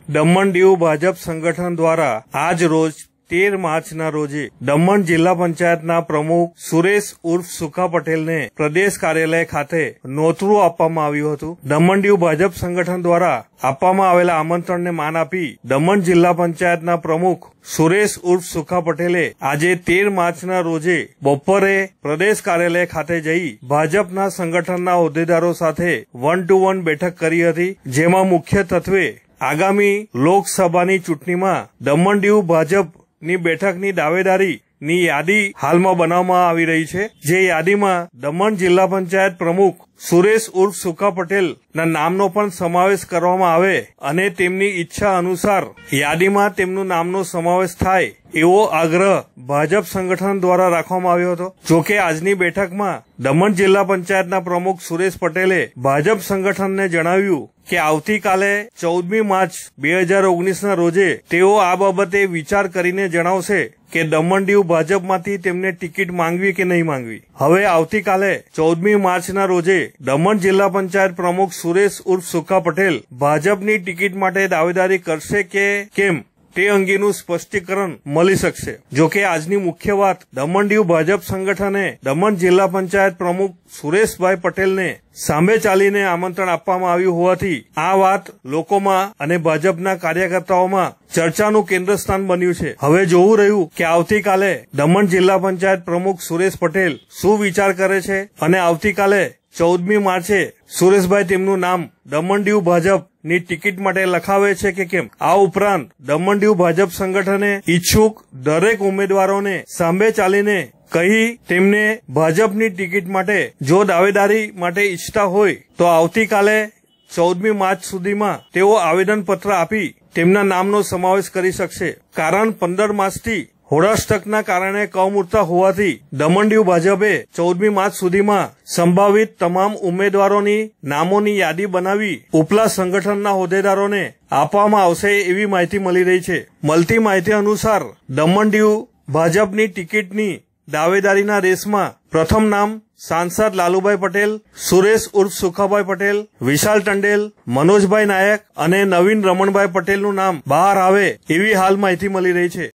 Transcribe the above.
દમણ દીવ ભાજપ સંગઠન દ્વારા આજ રોજ 13 માર્ચના રોજે દમણ જિલ્લા પંચાયતના પ્રમુખ સુરેશ ઉર્ફ સુખા પટેલને પ્રદેશ કાર્યાલય ખાતે નોતરું આપવામાં આવ્યું હતું। દમણ દીવ ભાજપ સંગઠન દ્વારા આપવામાં આવેલા આમંત્રણને માન આપી દમણ જિલ્લા પંચાયતના પ્રમુખ સુરેશ ઉર્ફ સુખા પટેલે આજે 13 માર્ચના રોજે બપોરે પ્રદેશ કાર્યાલય ખાતે જઈ ભાજપના સંગઠનના હોદ્દેદારો સાથે 1-to-1 બેઠક કરી હતી, જેમાં મુખ્ય તત્વે આગામી લોકસભાની ચૂંટણીમાં દમણ દીવ ભાજપની બેઠકની દાવેદારીની યાદી હાલમાં બનાવવામાં આવી રહી છે, જે યાદીમાં દમણ જિલ્લા પંચાયત પ્રમુખ સુરેશ ઉર્ફ સુખા પટેલના નામનો પણ સમાવેશ કરવામાં આવે અને તેમની ઈચ્છા અનુસાર યાદીમાં તેમનું નામનો સમાવેશ થાય એવો આગ્રહ ભાજપ સંગઠન દ્વારા રાખવામાં આવ્યો હતો। જોકે આજની બેઠકમાં દમણ જિલ્લા પંચાયતના પ્રમુખ સુરેશ પટેલે ભાજપ સંગઠનને જણાવ્યું કે આવતીકાલે 14મી માર્ચ 2019ના રોજે તેઓ આ બાબતે વિચાર કરીને જણાવશે કે દમણ દીવ ભાજપમાંથી તેમને ટિકિટ માંગવી કે નહીં માંગવી। હવે આવતીકાલે 14મી માર્ચના રોજે દમણ જિલ્લા પંચાયત પ્રમુખ સુરેશ ઉર્ફ સુખા પટેલ ભાજપની ટિકિટ માટે દાવેદારી કરશે કે કેમ તે અંગેનું સ્પષ્ટીકરણ મળી શકશે। જોકે આજની મુખ્ય વાત, દમણ દીવ ભાજપ સંગઠને દમણ જિલ્લા પંચાયત પ્રમુખ સુરેશભાઈ પટેલને સામે ચાલીને આમંત્રણ આપવામાં આવ્યું હોવાથી આ વાત લોકોમાં અને ભાજપના કાર્યકર્તાઓમાં ચર્ચાનું કેન્દ્રસ્થાન બન્યું છે। હવે જોવું રહ્યું કે આવતીકાલે દમણ જિલ્લા પંચાયત પ્રમુખ સુરેશ પટેલ શું વિચાર કરે છે અને આવતીકાલે 14મી માર્ચે સુરેશભાઈ તેમનું નામ દમણ દીવ ભાજપની ટિકિટ માટે લખાવે છે કે કેમ। આ ઉપરાંત દમણ દીવ ભાજપ સંગઠને ઈચ્છુક દરેક ઉમેદવારોને સામે ચાલીને કહી તેમને ભાજપની ટિકિટ માટે જો દાવેદારી માટે ઈચ્છતા હોય તો આવતીકાલે 14મી માર્ચ સુધીમાં તેઓ આવેદનપત્ર આપી તેમના નામનો સમાવેશ કરી શકશે। કારણ 15 માસથી હોળાષ્ટકના કારણે કમૂરતા હોવાથી દમણ દીવ ભાજપે 14મી માર્ચ સુધીમાં સંભવિત તમામ ઉમેદવારોની નામોની યાદી બનાવી ઉપલા સંગઠનના હોદ્દેદારોને આપવામાં આવશે એવી માહિતી મળી રહી છે। મળતી માહિતી અનુસાર દમણ દીવ ભાજપની ટિકિટની દાવેદારીના રેસમાં પ્રથમ નામ સાંસદ લાલુભાઈ પટેલ, સુરેશ ઉર્ફ સુખાભાઈ પટેલ, વિશાલ ટંડેલ, મનોજભાઈ નાયક અને નવીન રમણભાઈ પટેલનું નામ બહાર આવે એવી હાલ માહિતી મળી રહી છે।